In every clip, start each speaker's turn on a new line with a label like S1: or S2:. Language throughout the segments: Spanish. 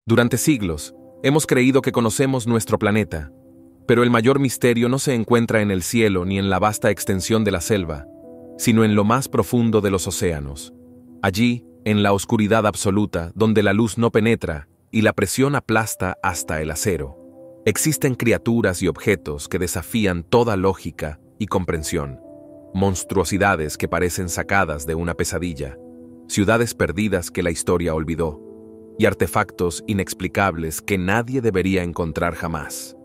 S1: Durante siglos, hemos creído que conocemos nuestro planeta, pero el mayor misterio no se encuentra en el cielo ni en la vasta extensión de la selva, sino en lo más profundo de los océanos. Allí, en la oscuridad absoluta, donde la luz no penetra y la presión aplasta hasta el acero, existen criaturas y objetos que desafían toda lógica y comprensión. Monstruosidades que parecen sacadas de una pesadilla, ciudades perdidas que la historia olvidó, y artefactos inexplicables que nadie debería encontrar jamás.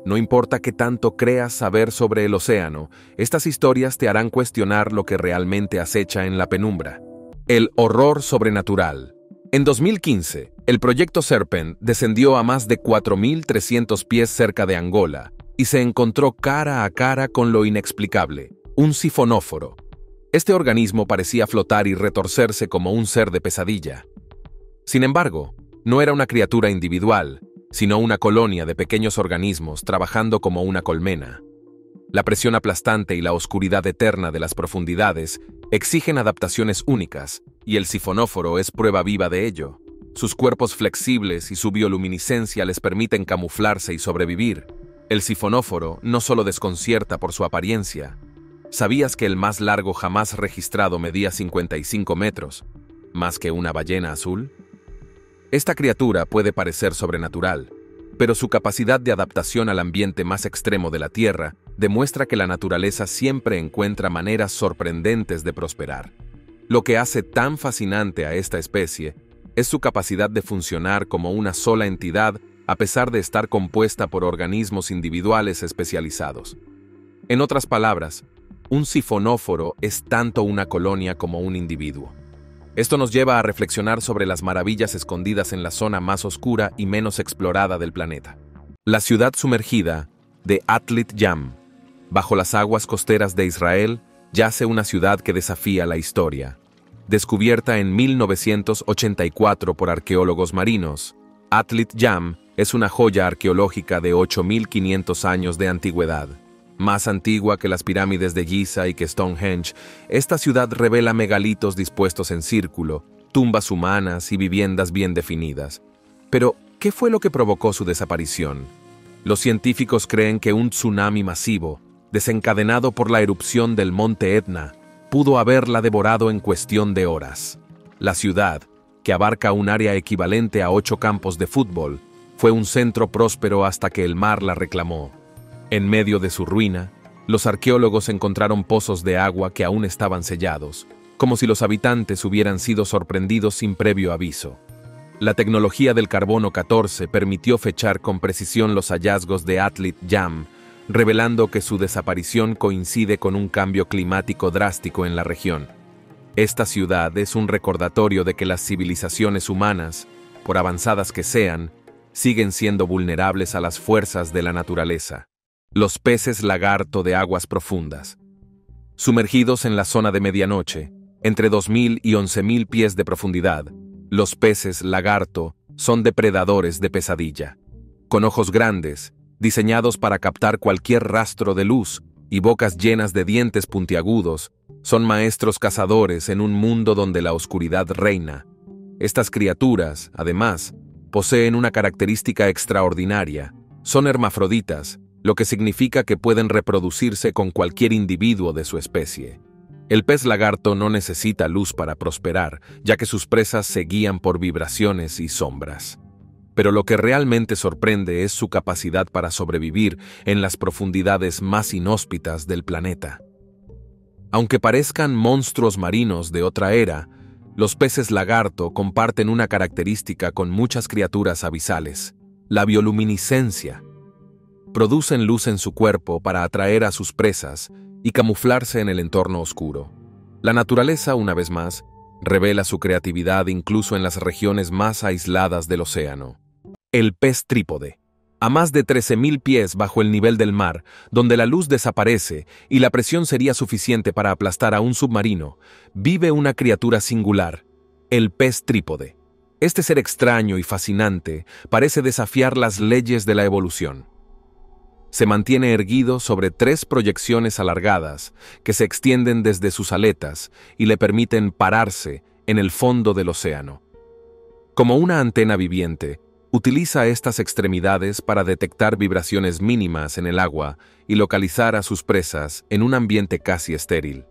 S1: No importa qué tanto creas saber sobre el océano, estas historias te harán cuestionar lo que realmente acecha en la penumbra. El horror sobrenatural. En 2015, el proyecto Serpent descendió a más de 4.300 pies cerca de Angola y se encontró cara a cara con lo inexplicable, un sifonóforo. Este organismo parecía flotar y retorcerse como un ser de pesadilla. Sin embargo, no era una criatura individual, sino una colonia de pequeños organismos trabajando como una colmena. La presión aplastante y la oscuridad eterna de las profundidades exigen adaptaciones únicas, y el sifonóforo es prueba viva de ello. Sus cuerpos flexibles y su bioluminiscencia les permiten camuflarse y sobrevivir. El sifonóforo no solo desconcierta por su apariencia. ¿Sabías que el más largo jamás registrado medía 55 metros, más que una ballena azul? Esta criatura puede parecer sobrenatural, pero su capacidad de adaptación al ambiente más extremo de la Tierra demuestra que la naturaleza siempre encuentra maneras sorprendentes de prosperar. Lo que hace tan fascinante a esta especie es su capacidad de funcionar como una sola entidad a pesar de estar compuesta por organismos individuales especializados. En otras palabras, un sifonóforo es tanto una colonia como un individuo. Esto nos lleva a reflexionar sobre las maravillas escondidas en la zona más oscura y menos explorada del planeta. La ciudad sumergida de Atlit Yam. Bajo las aguas costeras de Israel yace una ciudad que desafía la historia. Descubierta en 1984 por arqueólogos marinos, Atlit Yam es una joya arqueológica de 8.500 años de antigüedad. Más antigua que las pirámides de Giza y que Stonehenge, esta ciudad revela megalitos dispuestos en círculo, tumbas humanas y viviendas bien definidas. Pero, ¿qué fue lo que provocó su desaparición? Los científicos creen que un tsunami masivo, desencadenado por la erupción del monte Etna, pudo haberla devorado en cuestión de horas. La ciudad, que abarca un área equivalente a 8 campos de fútbol, fue un centro próspero hasta que el mar la reclamó. En medio de su ruina, los arqueólogos encontraron pozos de agua que aún estaban sellados, como si los habitantes hubieran sido sorprendidos sin previo aviso. La tecnología del carbono 14 permitió fechar con precisión los hallazgos de Atlit Yam, revelando que su desaparición coincide con un cambio climático drástico en la región. Esta ciudad es un recordatorio de que las civilizaciones humanas, por avanzadas que sean, siguen siendo vulnerables a las fuerzas de la naturaleza. Los peces lagarto de aguas profundas. Sumergidos en la zona de medianoche, entre 2.000 y 11.000 pies de profundidad, los peces lagarto son depredadores de pesadilla. Con ojos grandes, diseñados para captar cualquier rastro de luz y bocas llenas de dientes puntiagudos, son maestros cazadores en un mundo donde la oscuridad reina. Estas criaturas, además, poseen una característica extraordinaria. Son hermafroditas, lo que significa que pueden reproducirse con cualquier individuo de su especie. El pez lagarto no necesita luz para prosperar, ya que sus presas se guían por vibraciones y sombras. Pero lo que realmente sorprende es su capacidad para sobrevivir en las profundidades más inhóspitas del planeta. Aunque parezcan monstruos marinos de otra era, los peces lagarto comparten una característica con muchas criaturas abisales: la bioluminiscencia. Producen luz en su cuerpo para atraer a sus presas y camuflarse en el entorno oscuro. La naturaleza, una vez más, revela su creatividad incluso en las regiones más aisladas del océano. El pez trípode. A más de 13.000 pies bajo el nivel del mar, donde la luz desaparece y la presión sería suficiente para aplastar a un submarino, vive una criatura singular, el pez trípode. Este ser extraño y fascinante parece desafiar las leyes de la evolución. Se mantiene erguido sobre 3 proyecciones alargadas que se extienden desde sus aletas y le permiten pararse en el fondo del océano. Como una antena viviente, Utiliza estas extremidades para detectar vibraciones mínimas en el agua y localizar a sus presas en un ambiente casi estéril.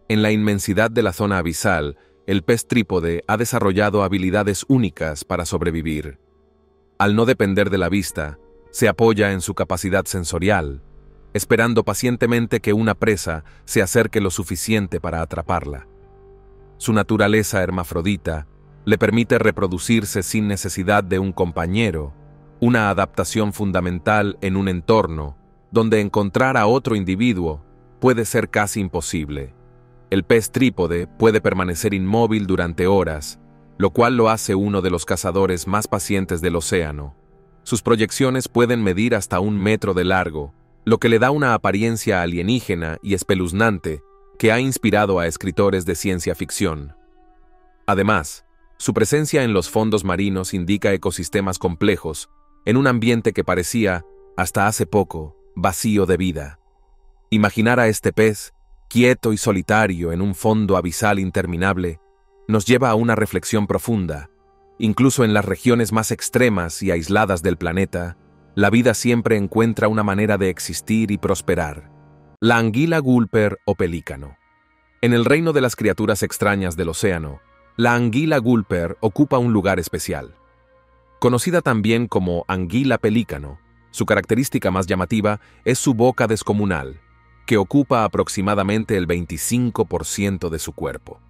S1: En la inmensidad de la zona abisal, el pez trípode ha desarrollado habilidades únicas para sobrevivir. Al no depender de la vista, se apoya en su capacidad sensorial, esperando pacientemente que una presa se acerque lo suficiente para atraparla. Su naturaleza hermafrodita le permite reproducirse sin necesidad de un compañero, una adaptación fundamental en un entorno donde encontrar a otro individuo puede ser casi imposible. El pez trípode puede permanecer inmóvil durante horas, lo cual lo hace uno de los cazadores más pacientes del océano. Sus proyecciones pueden medir hasta 1 metro de largo, lo que le da una apariencia alienígena y espeluznante que ha inspirado a escritores de ciencia ficción. Además, su presencia en los fondos marinos indica ecosistemas complejos, en un ambiente que parecía, hasta hace poco, vacío de vida. Imaginar a este pez, quieto y solitario en un fondo abisal interminable, nos lleva a una reflexión profunda. Incluso en las regiones más extremas y aisladas del planeta, la vida siempre encuentra una manera de existir y prosperar. La anguila gulper o pelícano. En el reino de las criaturas extrañas del océano, la anguila gulper ocupa un lugar especial. Conocida también como anguila pelícano, su característica más llamativa es su boca descomunal, que ocupa aproximadamente el 25% de su cuerpo.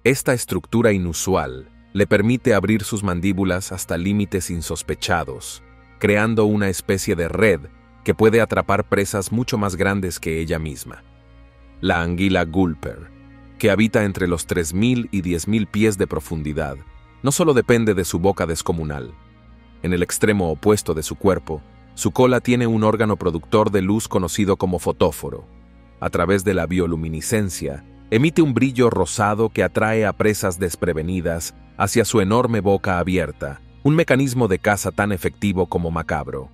S1: Esta estructura inusual le permite abrir sus mandíbulas hasta límites insospechados, creando una especie de red que puede atrapar presas mucho más grandes que ella misma. La anguila gulper, que habita entre los 3.000 y 10.000 pies de profundidad, no solo depende de su boca descomunal. En el extremo opuesto de su cuerpo, su cola tiene un órgano productor de luz conocido como fotóforo. A través de la bioluminiscencia, emite un brillo rosado que atrae a presas desprevenidas hacia su enorme boca abierta, un mecanismo de caza tan efectivo como macabro.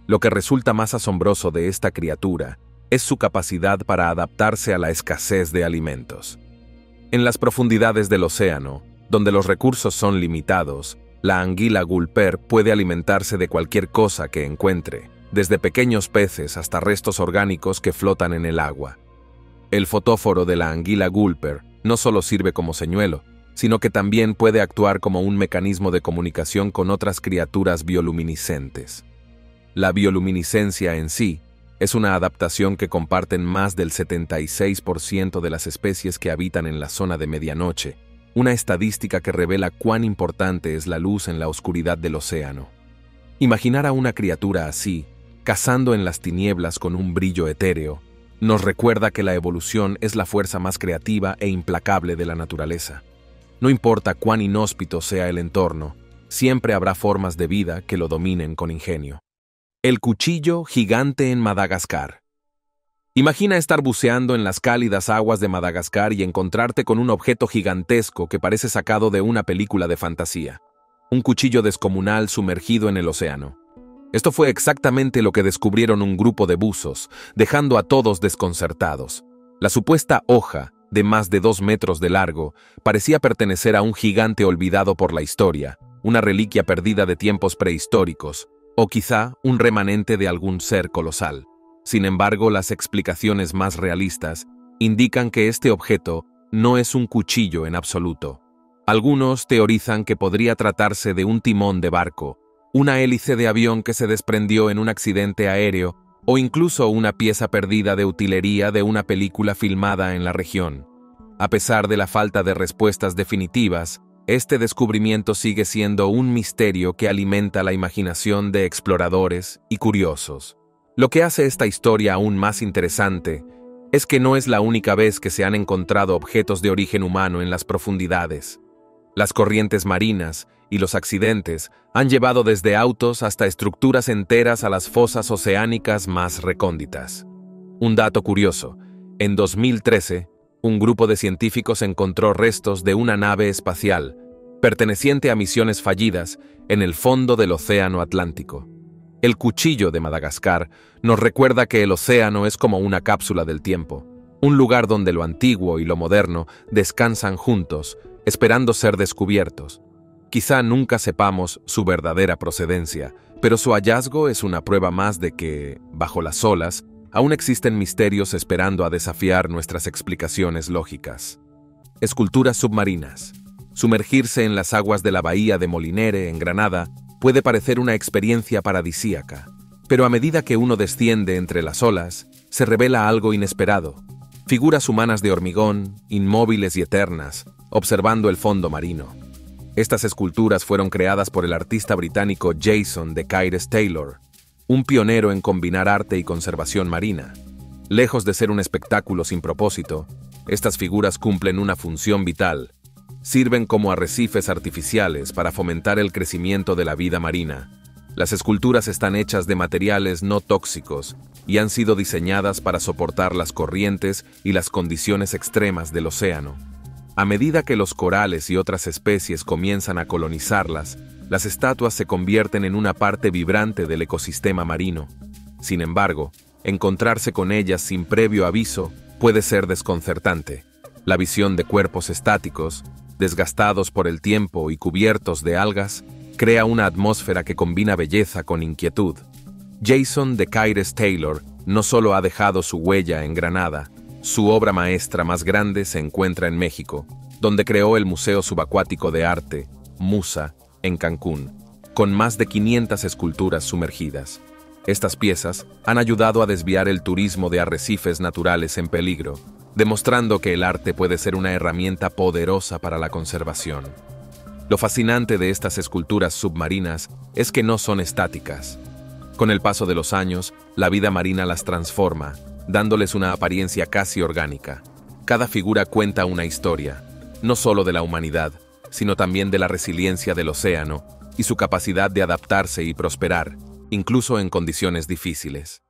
S1: Lo que resulta más asombroso de esta criatura es su capacidad para adaptarse a la escasez de alimentos. En las profundidades del océano, donde los recursos son limitados, la anguila gulper puede alimentarse de cualquier cosa que encuentre, desde pequeños peces hasta restos orgánicos que flotan en el agua. El fotóforo de la anguila gulper no solo sirve como señuelo, sino que también puede actuar como un mecanismo de comunicación con otras criaturas bioluminiscentes. La bioluminiscencia en sí es una adaptación que comparten más del 76% de las especies que habitan en la zona de medianoche, una estadística que revela cuán importante es la luz en la oscuridad del océano. Imaginar a una criatura así, cazando en las tinieblas con un brillo etéreo, nos recuerda que la evolución es la fuerza más creativa e implacable de la naturaleza. No importa cuán inhóspito sea el entorno, siempre habrá formas de vida que lo dominen con ingenio. El cuchillo gigante en Madagascar. Imagina estar buceando en las cálidas aguas de Madagascar y encontrarte con un objeto gigantesco que parece sacado de una película de fantasía. Un cuchillo descomunal sumergido en el océano. Esto fue exactamente lo que descubrieron un grupo de buzos, dejando a todos desconcertados. La supuesta hoja, de más de 2 metros de largo, parecía pertenecer a un gigante olvidado por la historia, una reliquia perdida de tiempos prehistóricos, o quizá un remanente de algún ser colosal. Sin embargo, las explicaciones más realistas indican que este objeto no es un cuchillo en absoluto. Algunos teorizan que podría tratarse de un timón de barco, una hélice de avión que se desprendió en un accidente aéreo o incluso una pieza perdida de utilería de una película filmada en la región. A pesar de la falta de respuestas definitivas, este descubrimiento sigue siendo un misterio que alimenta la imaginación de exploradores y curiosos. Lo que hace esta historia aún más interesante es que no es la única vez que se han encontrado objetos de origen humano en las profundidades. Las corrientes marinas y los accidentes han llevado desde autos hasta estructuras enteras a las fosas oceánicas más recónditas. Un dato curioso: en 2013, un grupo de científicos encontró restos de una nave espacial, perteneciente a misiones fallidas, en el fondo del Océano Atlántico. El cuchillo de Madagascar nos recuerda que el océano es como una cápsula del tiempo, un lugar donde lo antiguo y lo moderno descansan juntos, esperando ser descubiertos. Quizá nunca sepamos su verdadera procedencia, pero su hallazgo es una prueba más de que, bajo las olas, aún existen misterios esperando a desafiar nuestras explicaciones lógicas. Esculturas submarinas. Sumergirse en las aguas de la bahía de Molinere, en Granada, puede parecer una experiencia paradisíaca, pero a medida que uno desciende entre las olas, se revela algo inesperado. Figuras humanas de hormigón, inmóviles y eternas, observando el fondo marino. Estas esculturas fueron creadas por el artista británico Jason de Caires Taylor, un pionero en combinar arte y conservación marina. Lejos de ser un espectáculo sin propósito, estas figuras cumplen una función vital. Sirven como arrecifes artificiales para fomentar el crecimiento de la vida marina. Las esculturas están hechas de materiales no tóxicos y han sido diseñadas para soportar las corrientes y las condiciones extremas del océano. A medida que los corales y otras especies comienzan a colonizarlas, las estatuas se convierten en una parte vibrante del ecosistema marino. Sin embargo, encontrarse con ellas sin previo aviso puede ser desconcertante. La visión de cuerpos estáticos, desgastados por el tiempo y cubiertos de algas, crea una atmósfera que combina belleza con inquietud. Jason de Caires Taylor no solo ha dejado su huella en Granada, su obra maestra más grande se encuentra en México, donde creó el Museo Subacuático de Arte, MUSA, en Cancún, con más de 500 esculturas sumergidas. Estas piezas han ayudado a desviar el turismo de arrecifes naturales en peligro, demostrando que el arte puede ser una herramienta poderosa para la conservación. Lo fascinante de estas esculturas submarinas es que no son estáticas. Con el paso de los años, la vida marina las transforma, dándoles una apariencia casi orgánica. Cada figura cuenta una historia, no solo de la humanidad, sino también de la resiliencia del océano y su capacidad de adaptarse y prosperar, incluso en condiciones difíciles.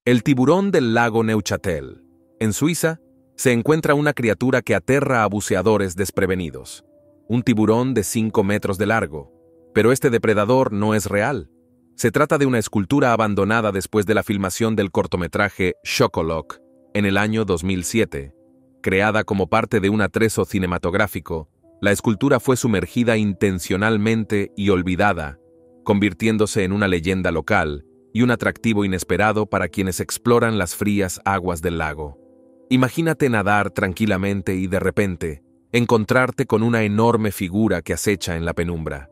S1: El tiburón del lago Neuchâtel. En Suiza, se encuentra una criatura que aterra a buceadores desprevenidos. Un tiburón de 5 metros de largo. Pero este depredador no es real. Se trata de una escultura abandonada después de la filmación del cortometraje Chocolat en el año 2007. Creada como parte de un atrezo cinematográfico, la escultura fue sumergida intencionalmente y olvidada, convirtiéndose en una leyenda local y un atractivo inesperado para quienes exploran las frías aguas del lago. Imagínate nadar tranquilamente y de repente encontrarte con una enorme figura que acecha en la penumbra.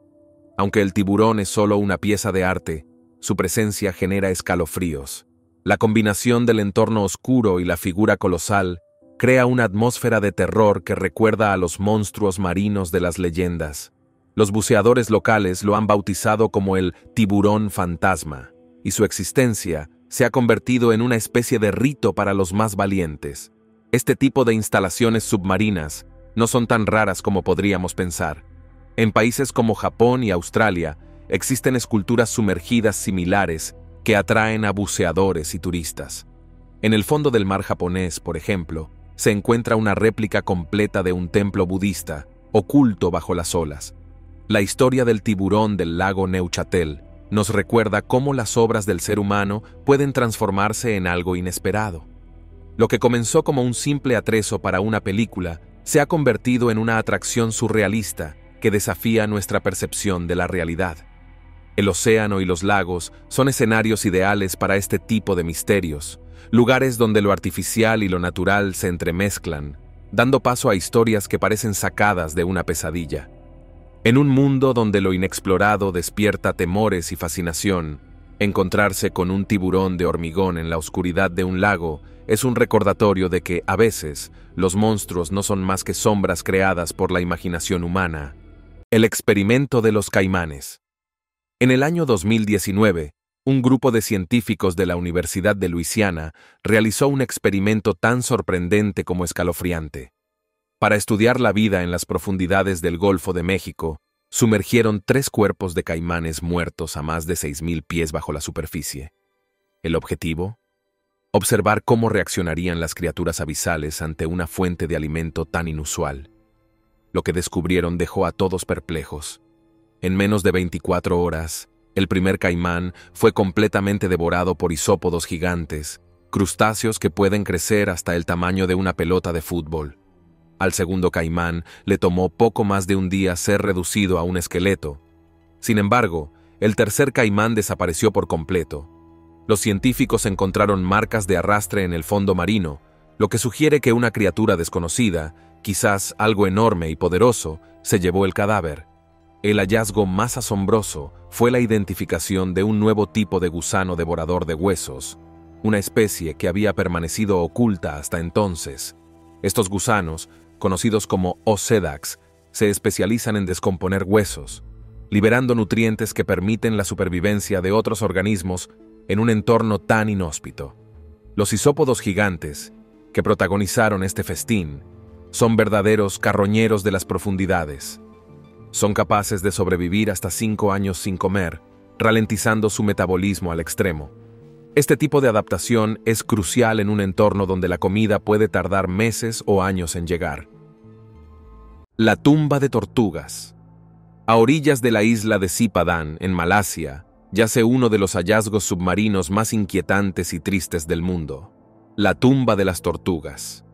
S1: Aunque el tiburón es solo una pieza de arte, su presencia genera escalofríos. La combinación del entorno oscuro y la figura colosal crea una atmósfera de terror que recuerda a los monstruos marinos de las leyendas. Los buceadores locales lo han bautizado como el tiburón fantasma, y su existencia se ha convertido en una especie de rito para los más valientes. Este tipo de instalaciones submarinas no son tan raras como podríamos pensar. En países como Japón y Australia existen esculturas sumergidas similares que atraen a buceadores y turistas. En el fondo del mar japonés, por ejemplo, se encuentra una réplica completa de un templo budista, oculto bajo las olas. La historia del tiburón del lago Neuchâtel nos recuerda cómo las obras del ser humano pueden transformarse en algo inesperado. Lo que comenzó como un simple atrezo para una película se ha convertido en una atracción surrealista que desafía nuestra percepción de la realidad. El océano y los lagos son escenarios ideales para este tipo de misterios, lugares donde lo artificial y lo natural se entremezclan, dando paso a historias que parecen sacadas de una pesadilla. En un mundo donde lo inexplorado despierta temores y fascinación, encontrarse con un tiburón de hormigón en la oscuridad de un lago es un recordatorio de que, a veces, los monstruos no son más que sombras creadas por la imaginación humana. El experimento de los caimanes. En el año 2019, un grupo de científicos de la Universidad de Luisiana realizó un experimento tan sorprendente como escalofriante. Para estudiar la vida en las profundidades del Golfo de México, sumergieron 3 cuerpos de caimanes muertos a más de 6.000 pies bajo la superficie. ¿El objetivo? Observar cómo reaccionarían las criaturas abisales ante una fuente de alimento tan inusual. Lo que descubrieron dejó a todos perplejos. En menos de 24 horas, el primer caimán fue completamente devorado por isópodos gigantes, crustáceos que pueden crecer hasta el tamaño de una pelota de fútbol. Al segundo caimán le tomó poco más de un día ser reducido a un esqueleto. Sin embargo, el tercer caimán desapareció por completo. Los científicos encontraron marcas de arrastre en el fondo marino, lo que sugiere que una criatura desconocida, quizás algo enorme y poderoso, se llevó el cadáver. El hallazgo más asombroso fue la identificación de un nuevo tipo de gusano devorador de huesos, una especie que había permanecido oculta hasta entonces. Estos gusanos, conocidos como Osedax, se especializan en descomponer huesos, liberando nutrientes que permiten la supervivencia de otros organismos en un entorno tan inhóspito. Los isópodos gigantes, que protagonizaron este festín, son verdaderos carroñeros de las profundidades. Son capaces de sobrevivir hasta 5 años sin comer, ralentizando su metabolismo al extremo. Este tipo de adaptación es crucial en un entorno donde la comida puede tardar meses o años en llegar. La tumba de tortugas. A orillas de la isla de Sipadan, en Malasia, yace uno de los hallazgos submarinos más inquietantes y tristes del mundo: la tumba de las tortugas.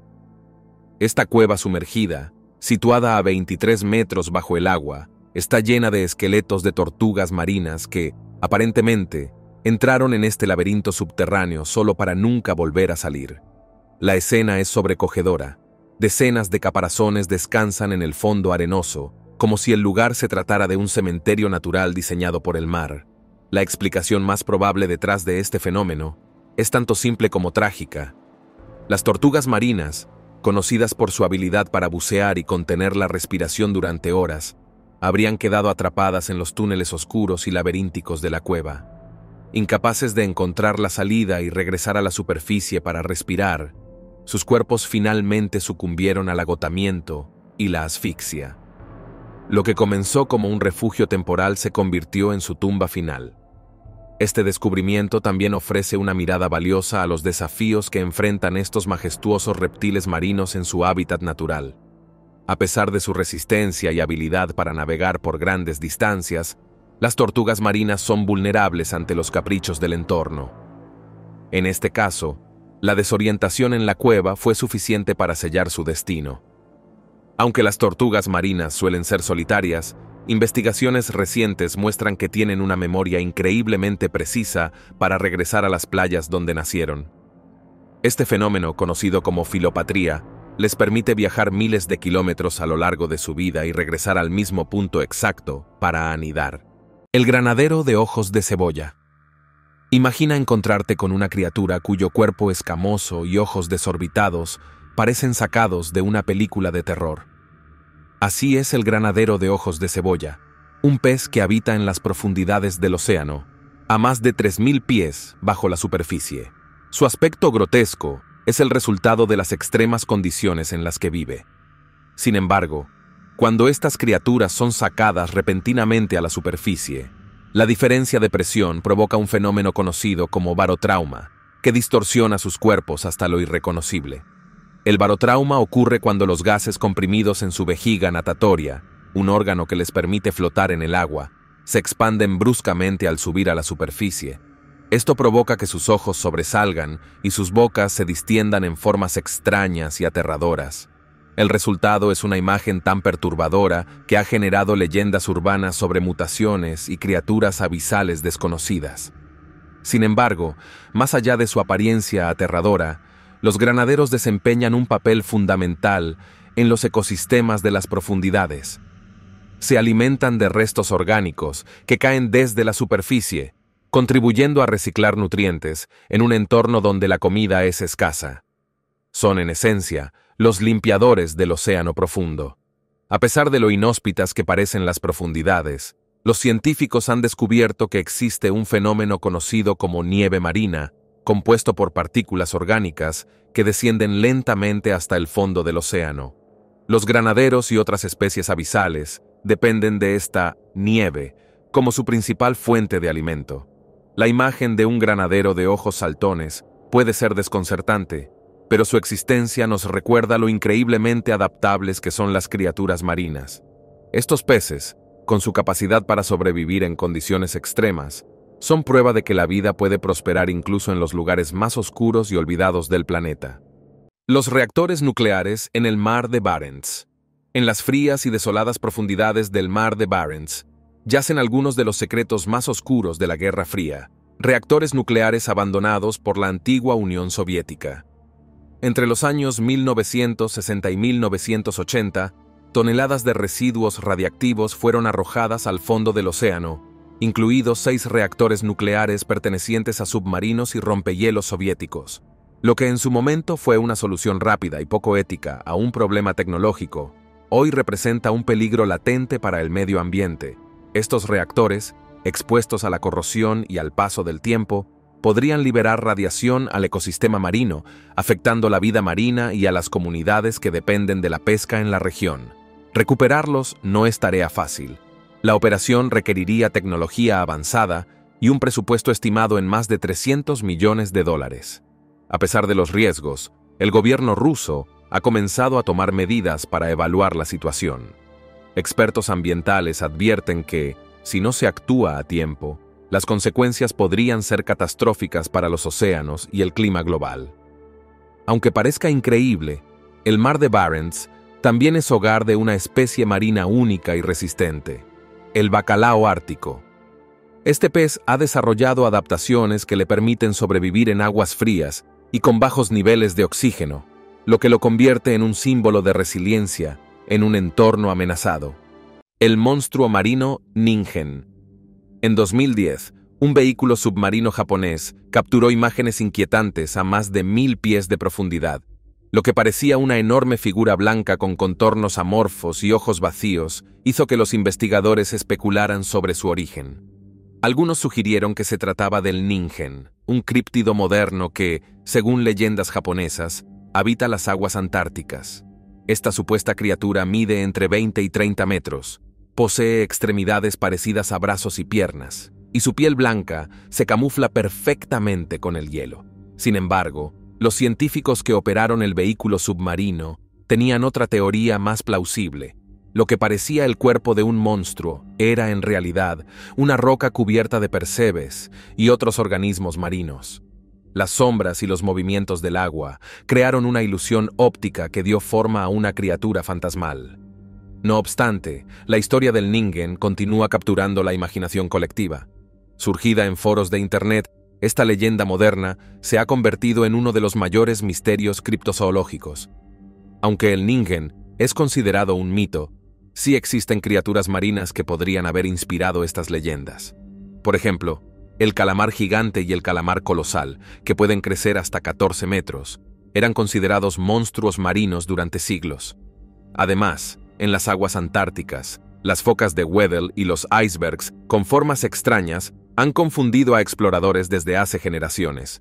S1: Esta cueva sumergida, situada a 23 metros bajo el agua, está llena de esqueletos de tortugas marinas que, aparentemente, entraron en este laberinto subterráneo solo para nunca volver a salir. La escena es sobrecogedora. Decenas de caparazones descansan en el fondo arenoso, como si el lugar se tratara de un cementerio natural diseñado por el mar. La explicación más probable detrás de este fenómeno es tanto simple como trágica. Las tortugas marinas, conocidas por su habilidad para bucear y contener la respiración durante horas, habrían quedado atrapadas en los túneles oscuros y laberínticos de la cueva. Incapaces de encontrar la salida y regresar a la superficie para respirar, sus cuerpos finalmente sucumbieron al agotamiento y la asfixia. Lo que comenzó como un refugio temporal se convirtió en su tumba final. Este descubrimiento también ofrece una mirada valiosa a los desafíos que enfrentan estos majestuosos reptiles marinos en su hábitat natural. A pesar de su resistencia y habilidad para navegar por grandes distancias, las tortugas marinas son vulnerables ante los caprichos del entorno. En este caso, la desorientación en la cueva fue suficiente para sellar su destino. Aunque las tortugas marinas suelen ser solitarias, investigaciones recientes muestran que tienen una memoria increíblemente precisa para regresar a las playas donde nacieron. Este fenómeno, conocido como filopatría, les permite viajar miles de kilómetros a lo largo de su vida y regresar al mismo punto exacto para anidar. El granadero de ojos de cebolla. Imagina encontrarte con una criatura cuyo cuerpo escamoso y ojos desorbitados parecen sacados de una película de terror. Así es el granadero de ojos de cebolla, un pez que habita en las profundidades del océano, a más de 3.000 pies bajo la superficie. Su aspecto grotesco es el resultado de las extremas condiciones en las que vive. Sin embargo, cuando estas criaturas son sacadas repentinamente a la superficie, la diferencia de presión provoca un fenómeno conocido como barotrauma, que distorsiona sus cuerpos hasta lo irreconocible. El barotrauma ocurre cuando los gases comprimidos en su vejiga natatoria, un órgano que les permite flotar en el agua, se expanden bruscamente al subir a la superficie. Esto provoca que sus ojos sobresalgan y sus bocas se distiendan en formas extrañas y aterradoras. El resultado es una imagen tan perturbadora que ha generado leyendas urbanas sobre mutaciones y criaturas abisales desconocidas. Sin embargo, más allá de su apariencia aterradora, los granaderos desempeñan un papel fundamental en los ecosistemas de las profundidades. Se alimentan de restos orgánicos que caen desde la superficie, contribuyendo a reciclar nutrientes en un entorno donde la comida es escasa. Son, en esencia, los limpiadores del océano profundo. A pesar de lo inhóspitas que parecen las profundidades, los científicos han descubierto que existe un fenómeno conocido como nieve marina, compuesto por partículas orgánicas que descienden lentamente hasta el fondo del océano. Los granaderos y otras especies abisales dependen de esta nieve como su principal fuente de alimento. La imagen de un granadero de ojos saltones puede ser desconcertante, pero su existencia nos recuerda lo increíblemente adaptables que son las criaturas marinas. Estos peces, con su capacidad para sobrevivir en condiciones extremas, son prueba de que la vida puede prosperar incluso en los lugares más oscuros y olvidados del planeta. Los reactores nucleares en el mar de Barents. En las frías y desoladas profundidades del mar de Barents yacen algunos de los secretos más oscuros de la Guerra Fría, reactores nucleares abandonados por la antigua Unión Soviética. Entre los años 1960 y 1980, toneladas de residuos radiactivos fueron arrojadas al fondo del océano, incluidos 6 reactores nucleares pertenecientes a submarinos y rompehielos soviéticos. Lo que en su momento fue una solución rápida y poco ética a un problema tecnológico, hoy representa un peligro latente para el medio ambiente. Estos reactores, expuestos a la corrosión y al paso del tiempo, podrían liberar radiación al ecosistema marino, afectando la vida marina y a las comunidades que dependen de la pesca en la región. Recuperarlos no es tarea fácil. La operación requeriría tecnología avanzada y un presupuesto estimado en más de $300 millones. A pesar de los riesgos, el gobierno ruso ha comenzado a tomar medidas para evaluar la situación. Expertos ambientales advierten que, si no se actúa a tiempo, las consecuencias podrían ser catastróficas para los océanos y el clima global. Aunque parezca increíble, el mar de Barents también es hogar de una especie marina única y resistente, el bacalao ártico. Este pez ha desarrollado adaptaciones que le permiten sobrevivir en aguas frías y con bajos niveles de oxígeno, lo que lo convierte en un símbolo de resiliencia en un entorno amenazado. El monstruo marino Ningen. En 2010, un vehículo submarino japonés capturó imágenes inquietantes a más de 1000 pies de profundidad. Lo que parecía una enorme figura blanca con contornos amorfos y ojos vacíos hizo que los investigadores especularan sobre su origen. Algunos sugirieron que se trataba del Ningen, un críptido moderno que, según leyendas japonesas, habita las aguas antárticas. Esta supuesta criatura mide entre 20 y 30 metros, posee extremidades parecidas a brazos y piernas, y su piel blanca se camufla perfectamente con el hielo. Sin embargo, los científicos que operaron el vehículo submarino tenían otra teoría más plausible. Lo que parecía el cuerpo de un monstruo era en realidad una roca cubierta de percebes y otros organismos marinos. Las sombras y los movimientos del agua crearon una ilusión óptica que dio forma a una criatura fantasmal. No obstante, la historia del Ningen continúa capturando la imaginación colectiva. Surgida en foros de Internet, esta leyenda moderna se ha convertido en uno de los mayores misterios criptozoológicos. Aunque el Ningen es considerado un mito, sí existen criaturas marinas que podrían haber inspirado estas leyendas. Por ejemplo, el calamar gigante y el calamar colosal, que pueden crecer hasta 14 metros, eran considerados monstruos marinos durante siglos. Además, en las aguas antárticas, las focas de Weddell y los icebergs con formas extrañas han confundido a exploradores desde hace generaciones.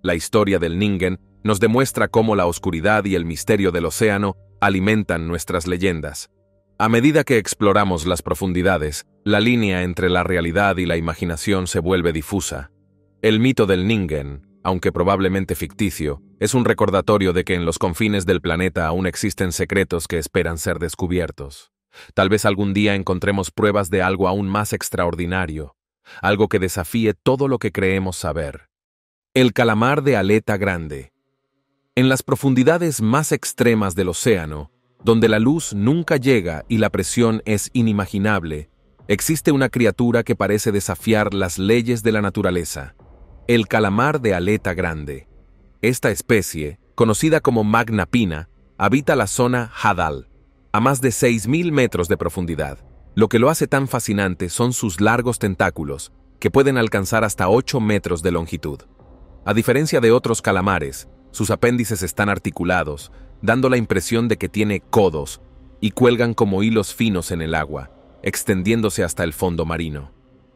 S1: La historia del Ningen nos demuestra cómo la oscuridad y el misterio del océano alimentan nuestras leyendas. A medida que exploramos las profundidades, la línea entre la realidad y la imaginación se vuelve difusa. El mito del Ningen, aunque probablemente ficticio, es un recordatorio de que en los confines del planeta aún existen secretos que esperan ser descubiertos. Tal vez algún día encontremos pruebas de algo aún más extraordinario, algo que desafíe todo lo que creemos saber. El calamar de aleta grande. En las profundidades más extremas del océano, donde la luz nunca llega y la presión es inimaginable, existe una criatura que parece desafiar las leyes de la naturaleza: el calamar de aleta grande. Esta especie, conocida como Magna Pina, habita la zona Hadal, a más de 6.000 metros de profundidad. Lo que lo hace tan fascinante son sus largos tentáculos, que pueden alcanzar hasta 8 metros de longitud. A diferencia de otros calamares, sus apéndices están articulados, dando la impresión de que tiene codos, y cuelgan como hilos finos en el agua, extendiéndose hasta el fondo marino.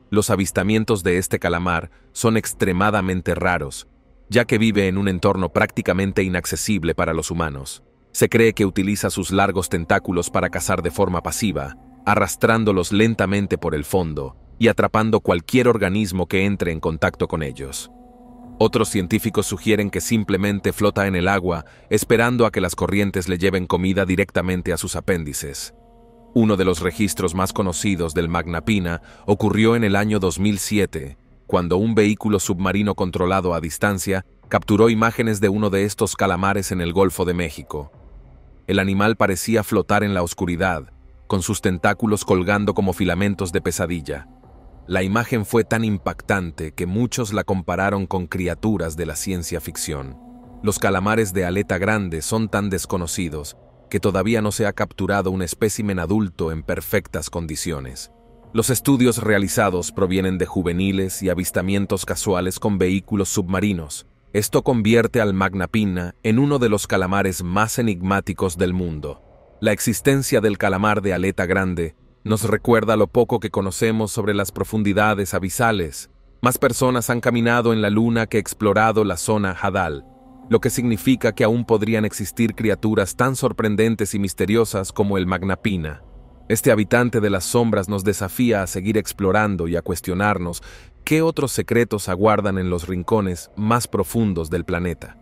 S1: Los avistamientos de este calamar son extremadamente raros, ya que vive en un entorno prácticamente inaccesible para los humanos. Se cree que utiliza sus largos tentáculos para cazar de forma pasiva, arrastrándolos lentamente por el fondo y atrapando cualquier organismo que entre en contacto con ellos. Otros científicos sugieren que simplemente flota en el agua, esperando a que las corrientes le lleven comida directamente a sus apéndices. Uno de los registros más conocidos del Magna Pina ocurrió en el año 2007, cuando un vehículo submarino controlado a distancia Capturó imágenes de uno de estos calamares en el Golfo de México. El animal parecía flotar en la oscuridad, con sus tentáculos colgando como filamentos de pesadilla. La imagen fue tan impactante que muchos la compararon con criaturas de la ciencia ficción. Los calamares de aleta grande son tan desconocidos que todavía no se ha capturado un espécimen adulto en perfectas condiciones. Los estudios realizados provienen de juveniles y avistamientos casuales con vehículos submarinos. Esto convierte al Magna Pinna en uno de los calamares más enigmáticos del mundo. La existencia del calamar de aleta grande nos recuerda lo poco que conocemos sobre las profundidades abisales. Más personas han caminado en la Luna que explorado la zona Hadal, lo que significa que aún podrían existir criaturas tan sorprendentes y misteriosas como el Magna Pinna. Este habitante de las sombras nos desafía a seguir explorando y a cuestionarnos qué otros secretos aguardan en los rincones más profundos del planeta.